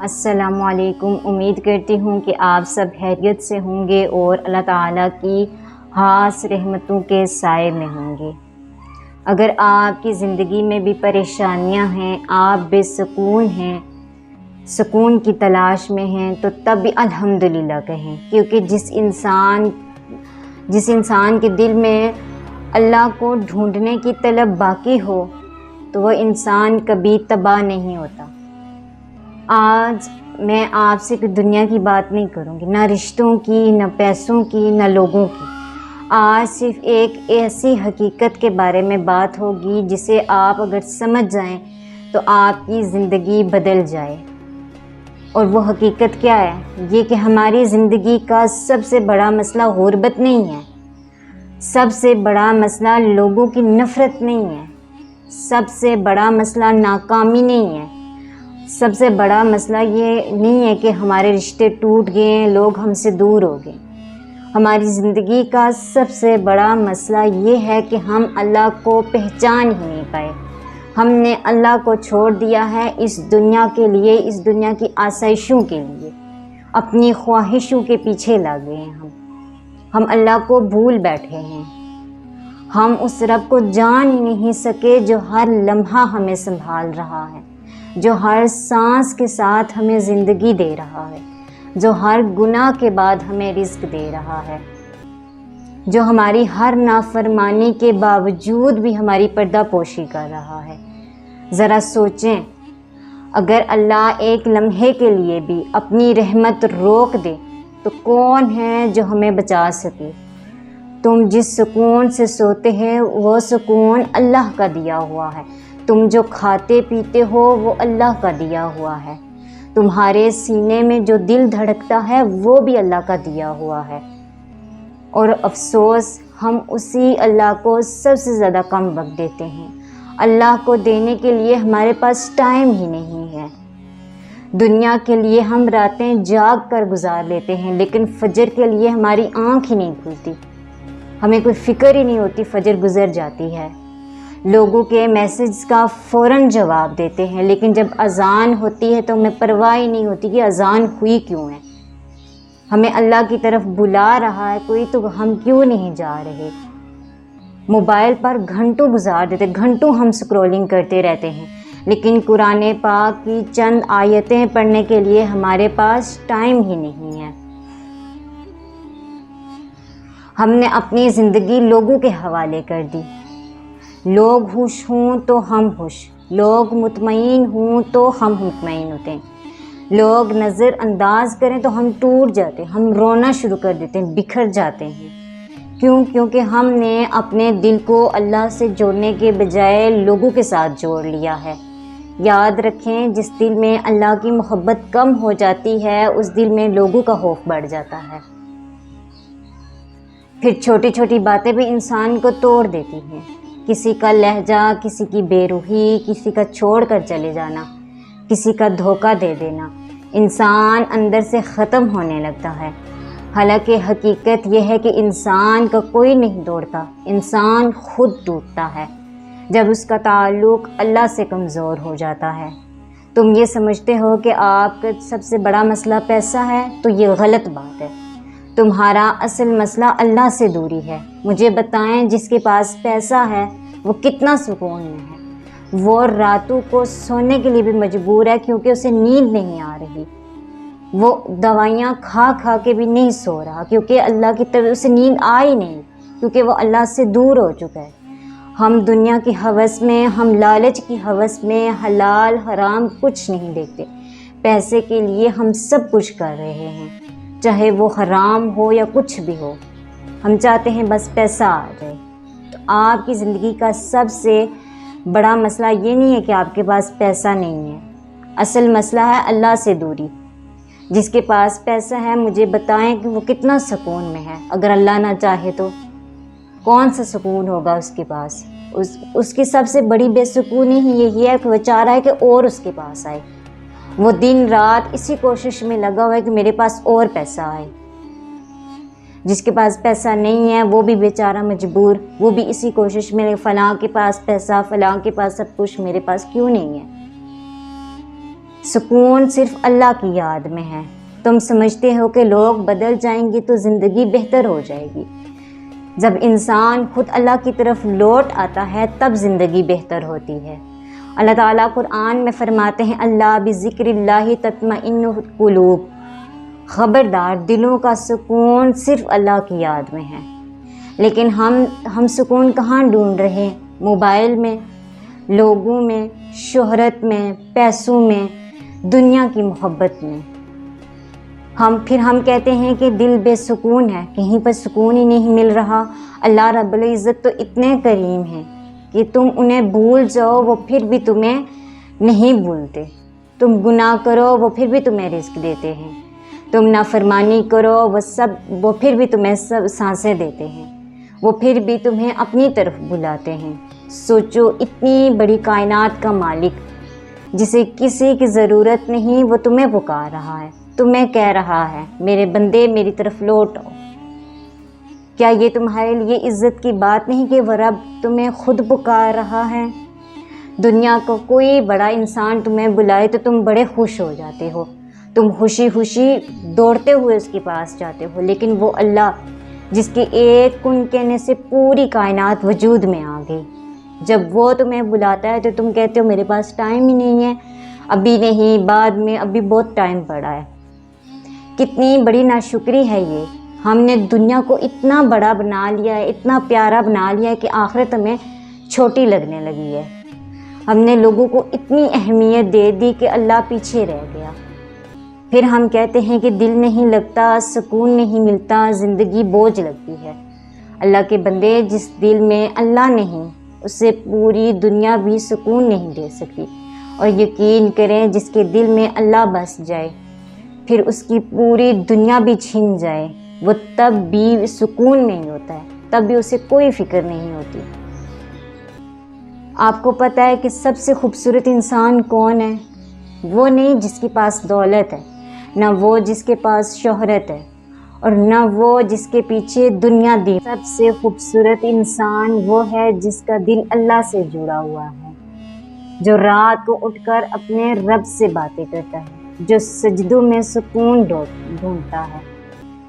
السلام علیکم۔ امید کرتی ہوں کہ آپ سب خیریت سے ہوں گے اور اللہ تعالیٰ کی خاص رحمتوں کے سائے میں ہوں گے۔ اگر آپ کی زندگی میں بھی پریشانیاں ہیں، آپ بے سکون ہیں، سکون کی تلاش میں ہیں، تو تب بھی الحمدللہ کہیں، کیونکہ جس انسان کے دل میں اللہ کو ڈھونڈنے کی طلب باقی ہو تو وہ انسان کبھی تباہ نہیں ہوتا۔ آج میں آپ سے دنیا کی بات نہیں کروں گی، نہ رشتوں کی، نہ پیسوں کی، نہ لوگوں کی۔ آج صرف ایک ایسی حقیقت کے بارے میں بات ہوگی جسے آپ اگر سمجھ جائیں تو آپ کی زندگی بدل جائے۔ اور وہ حقیقت کیا ہے؟ یہ کہ ہماری زندگی کا سب سے بڑا مسئلہ غربت نہیں ہے، سب سے بڑا مسئلہ لوگوں کی نفرت نہیں ہے، سب سے بڑا مسئلہ ناکامی نہیں ہے، سب سے بڑا مسئلہ یہ نہیں ہے کہ ہمارے رشتے ٹوٹ گئے ہیں، لوگ ہم سے دور ہو گئے۔ ہماری زندگی کا سب سے بڑا مسئلہ یہ ہے کہ ہم اللہ کو پہچان ہی نہیں پائے۔ ہم نے اللہ کو چھوڑ دیا ہے اس دنیا کے لیے، اس دنیا کی آسائشوں کے لیے، اپنی خواہشوں کے پیچھے لگ گئے ہیں۔ ہم اللہ کو بھول بیٹھے ہیں۔ ہم اس رب کو جان ہی نہیں سکے جو ہر لمحہ ہمیں سنبھال رہا ہے، جو ہر سانس کے ساتھ ہمیں زندگی دے رہا ہے، جو ہر گناہ کے بعد ہمیں رزق دے رہا ہے، جو ہماری ہر نافرمانی کے باوجود بھی ہماری پردہ پوشی کر رہا ہے۔ ذرا سوچیں، اگر اللہ ایک لمحے کے لیے بھی اپنی رحمت روک دے تو کون ہے جو ہمیں بچا سکے؟ تم جس سکون سے سوتے ہیں وہ سکون اللہ کا دیا ہوا ہے، تم جو کھاتے پیتے ہو وہ اللہ کا دیا ہوا ہے، تمہارے سینے میں جو دل دھڑکتا ہے وہ بھی اللہ کا دیا ہوا ہے۔ اور افسوس، ہم اسی اللہ کو سب سے زیادہ کم وقت دیتے ہیں۔ اللہ کو دینے کے لیے ہمارے پاس ٹائم ہی نہیں ہے۔ دنیا کے لیے ہم راتیں جاگ کر گزار لیتے ہیں، لیکن فجر کے لیے ہماری آنکھ ہی نہیں کھلتی، ہمیں کوئی فکر ہی نہیں ہوتی، فجر گزر جاتی ہے۔ لوگوں کے میسیج کا فوراً جواب دیتے ہیں، لیکن جب اذان ہوتی ہے تو ہمیں پرواہ ہی نہیں ہوتی کہ اذان ہوئی کیوں ہے۔ ہمیں اللہ کی طرف بلا رہا ہے کوئی تو ہم کیوں نہیں جا رہے؟ موبائل پر گھنٹوں گزار دیتے، گھنٹوں ہم سکرولنگ کرتے رہتے ہیں، لیکن قرآن پاک کی چند آیتیں پڑھنے کے لیے ہمارے پاس ٹائم ہی نہیں ہے۔ ہم نے اپنی زندگی لوگوں کے حوالے کر دی۔ لوگ خوش ہوں تو ہم خوش، لوگ مطمئن ہوں تو ہم مطمئن ہوتے ہیں، لوگ نظر انداز کریں تو ہم ٹوٹ جاتے ہیں، ہم رونا شروع کر دیتے ہیں، بکھر جاتے ہیں۔ کیوں؟ کیونکہ ہم نے اپنے دل کو اللہ سے جوڑنے کے بجائے لوگوں کے ساتھ جوڑ لیا ہے۔ یاد رکھیں، جس دل میں اللہ کی محبت کم ہو جاتی ہے اس دل میں لوگوں کا خوف بڑھ جاتا ہے۔ پھر چھوٹی چھوٹی باتیں بھی انسان کو توڑ دیتی ہیں، کسی کا لہجہ، کسی کی بے روحی، کسی کا چھوڑ کر چلے جانا، کسی کا دھوکہ دے دینا، انسان اندر سے ختم ہونے لگتا ہے۔ حالانکہ حقیقت یہ ہے کہ انسان کا کوئی نہیں توڑتا، انسان خود ٹوٹتا ہے جب اس کا تعلق اللہ سے کمزور ہو جاتا ہے۔ تم یہ سمجھتے ہو کہ آپ کا سب سے بڑا مسئلہ پیسہ ہے تو یہ غلط بات ہے۔ تمہارا اصل مسئلہ اللہ سے دوری ہے۔ مجھے بتائیں، جس کے پاس پیسہ ہے وہ کتنا سکون میں ہے؟ وہ راتوں کو سونے کے لیے بھی مجبور ہے کیونکہ اسے نیند نہیں آ رہی، وہ دوائیاں کھا کھا کے بھی نہیں سو رہا کیونکہ اللہ کی طرف اسے نیند آئی نہیں، کیونکہ وہ اللہ سے دور ہو چکا ہے۔ ہم دنیا کی ہوس میں، ہم لالچ کی ہوس میں حلال حرام کچھ نہیں دیکھتے، پیسے کے لیے ہم سب کچھ کر رہے ہیں، چاہے وہ حرام ہو یا کچھ بھی ہو، ہم چاہتے ہیں بس پیسہ آ جائے۔ تو آپ کی زندگی کا سب سے بڑا مسئلہ یہ نہیں ہے کہ آپ کے پاس پیسہ نہیں ہے، اصل مسئلہ ہے اللہ سے دوری۔ جس کے پاس پیسہ ہے مجھے بتائیں کہ وہ کتنا سکون میں ہے، اگر اللہ نہ چاہے تو کون سا سکون ہوگا اس کے پاس؟ اس کی سب سے بڑی بے سکونی ہی یہی ہے کہ وہ چاہ رہا ہے کہ اور اس کے پاس آئے، وہ دن رات اسی کوشش میں لگا ہوا ہے کہ میرے پاس اور پیسہ آئے۔ جس کے پاس پیسہ نہیں ہے وہ بھی بیچارہ مجبور، وہ بھی اسی کوشش میں، فلاں کے پاس پیسہ، فلاں کے پاس سب کچھ، میرے پاس کیوں نہیں ہے؟ سکون صرف اللہ کی یاد میں ہے۔ تم سمجھتے ہو کہ لوگ بدل جائیں گے تو زندگی بہتر ہو جائے گی۔ جب انسان خود اللہ کی طرف لوٹ آتا ہے تب زندگی بہتر ہوتی ہے۔ اللہ تعالیٰ قرآن میں فرماتے ہیں اللہ بذکر اللہ تطمئن القلوب، خبردار دلوں کا سکون صرف اللہ کی یاد میں ہے۔ لیکن ہم سکون کہاں ڈھونڈ رہے ہیں؟ موبائل میں، لوگوں میں، شہرت میں، پیسوں میں، دنیا کی محبت میں۔ ہم کہتے ہیں کہ دل بے سکون ہے، کہیں پر سکون ہی نہیں مل رہا۔ اللہ رب العزت تو اتنے کریم ہیں کہ تم انہیں بھول جاؤ وہ پھر بھی تمہیں نہیں بھولتے۔ تم گناہ کرو وہ پھر بھی تمہیں رزق دیتے ہیں۔ تم نافرمانی کرو وہ پھر بھی تمہیں سب سانسیں دیتے ہیں۔ وہ پھر بھی تمہیں اپنی طرف بلاتے ہیں۔ سوچو، اتنی بڑی کائنات کا مالک جسے کسی کی ضرورت نہیں، وہ تمہیں پکار رہا ہے، تمہیں کہہ رہا ہے میرے بندے میری طرف لوٹ آؤ۔ کیا یہ تمہارے لیے عزت کی بات نہیں کہ وہ رب تمہیں خود پکار رہا ہے؟ دنیا کا کوئی بڑا انسان تمہیں بلائے تو تم بڑے خوش ہو جاتے ہو، تم خوشی خوشی دوڑتے ہوئے اس کے پاس جاتے ہو۔ لیکن وہ اللہ جس کے ایک کن کہنے سے پوری کائنات وجود میں آ گئی، جب وہ تمہیں بلاتا ہے تو تم کہتے ہو میرے پاس ٹائم ہی نہیں ہے، ابھی نہیں، بعد میں، ابھی بہت ٹائم پڑا ہے۔ کتنی بڑی ناشکری ہے یہ۔ ہم نے دنیا کو اتنا بڑا بنا لیا ہے، اتنا پیارا بنا لیا ہے کہ آخرت ہمیں چھوٹی لگنے لگی ہے۔ ہم نے لوگوں کو اتنی اہمیت دے دی کہ اللہ پیچھے رہ گیا۔ پھر ہم کہتے ہیں کہ دل نہیں لگتا، سکون نہیں ملتا، زندگی بوجھ لگتی ہے۔ اللہ کے بندے، جس دل میں اللہ نہیں اسے پوری دنیا بھی سکون نہیں دے سکتی، اور یقین کریں جس کے دل میں اللہ بس جائے پھر اس کی پوری دنیا بھی چھن جائے وہ تب بھی سکون نہیں ہوتا ہے، تب بھی اسے کوئی فکر نہیں ہوتی۔ آپ کو پتہ ہے کہ سب سے خوبصورت انسان کون ہے؟ وہ نہیں جس کے پاس دولت ہے، نہ وہ جس کے پاس شہرت ہے، اور نہ وہ جس کے پیچھے دنیا دی۔ سب سے خوبصورت انسان وہ ہے جس کا دل اللہ سے جڑا ہوا ہے، جو رات کو اٹھ کر اپنے رب سے باتیں کرتا ہے، جو سجدوں میں سکون ڈھونڈتا ہے،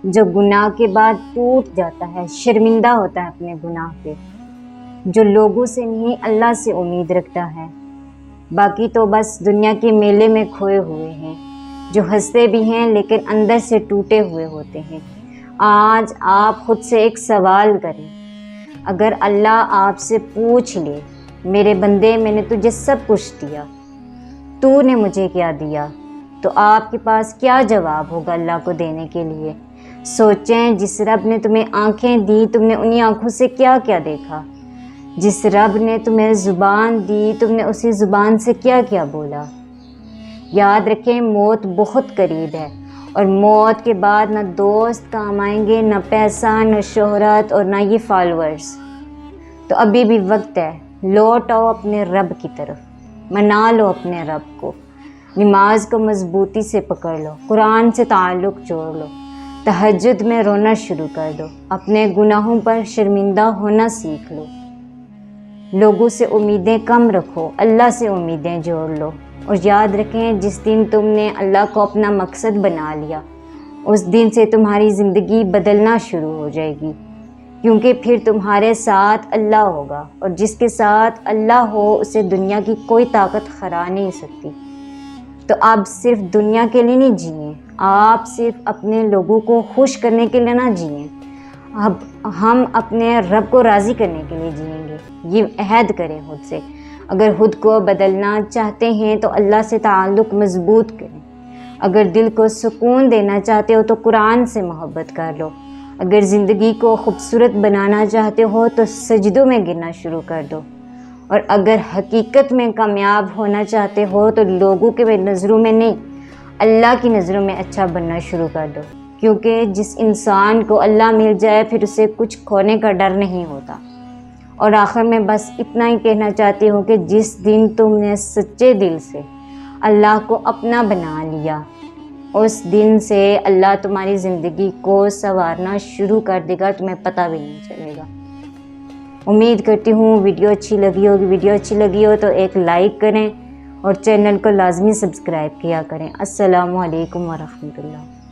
جو گناہ کے بعد ٹوٹ جاتا ہے، شرمندہ ہوتا ہے اپنے گناہ پہ، جو لوگوں سے نہیں اللہ سے امید رکھتا ہے۔ باقی تو بس دنیا کے میلے میں کھوئے ہوئے ہیں، جو ہنستے بھی ہیں لیکن اندر سے ٹوٹے ہوئے ہوتے ہیں۔ آج آپ خود سے ایک سوال کریں، اگر اللہ آپ سے پوچھ لے میرے بندے میں نے تجھے سب کچھ دیا، تو نے مجھے کیا دیا، تو آپ کے پاس کیا جواب ہوگا اللہ کو دینے کے لیے؟ سوچیں، جس رب نے تمہیں آنکھیں دی تم نے انہی آنکھوں سے کیا کیا دیکھا؟ جس رب نے تمہیں زبان دی تم نے اسی زبان سے کیا کیا بولا؟ یاد رکھیں، موت بہت قریب ہے، اور موت کے بعد نہ دوست کام آئیں گے، نہ پیسہ، نہ شہرت، اور نہ یہ فالورز۔ تو ابھی بھی وقت ہے، لوٹ آؤ اپنے رب کی طرف، منا لو اپنے رب کو، نماز کو مضبوطی سے پکڑ لو، قرآن سے تعلق جوڑ لو، تہجد میں رونا شروع کر دو، اپنے گناہوں پر شرمندہ ہونا سیکھ لو، لوگوں سے امیدیں کم رکھو، اللہ سے امیدیں جوڑ لو، اور یاد رکھیں جس دن تم نے اللہ کو اپنا مقصد بنا لیا اس دن سے تمہاری زندگی بدلنا شروع ہو جائے گی، کیونکہ پھر تمہارے ساتھ اللہ ہوگا، اور جس کے ساتھ اللہ ہو اسے دنیا کی کوئی طاقت ہرا نہیں سکتی۔ تو اب صرف دنیا کے لیے نہیں جئیں، آپ صرف اپنے لوگوں کو خوش کرنے کے لیے نہ جئیں، اب ہم اپنے رب کو راضی کرنے کے لیے جئیں گے۔ یہ عہد کریں خود سے، اگر خود کو بدلنا چاہتے ہیں تو اللہ سے تعلق مضبوط کریں، اگر دل کو سکون دینا چاہتے ہو تو قرآن سے محبت کر لو، اگر زندگی کو خوبصورت بنانا چاہتے ہو تو سجدوں میں گرنا شروع کر دو، اور اگر حقیقت میں کامیاب ہونا چاہتے ہو تو لوگوں کے نظروں میں نہیں اللہ کی نظروں میں اچھا بننا شروع کر دو، کیونکہ جس انسان کو اللہ مل جائے پھر اسے کچھ کھونے کا ڈر نہیں ہوتا۔ اور آخر میں بس اتنا ہی کہنا چاہتی ہوں کہ جس دن تم نے سچے دل سے اللہ کو اپنا بنا لیا اس دن سے اللہ تمہاری زندگی کو سنوارنا شروع کر دے گا، تمہیں پتہ بھی نہیں چلے گا۔ امید کرتی ہوں ویڈیو اچھی لگی ہوگی، ویڈیو اچھی لگی ہو تو ایک لائک کریں، اور چینل کو لازمی سبسکرائب کیا کریں۔ السلام علیکم ورحمۃ اللہ۔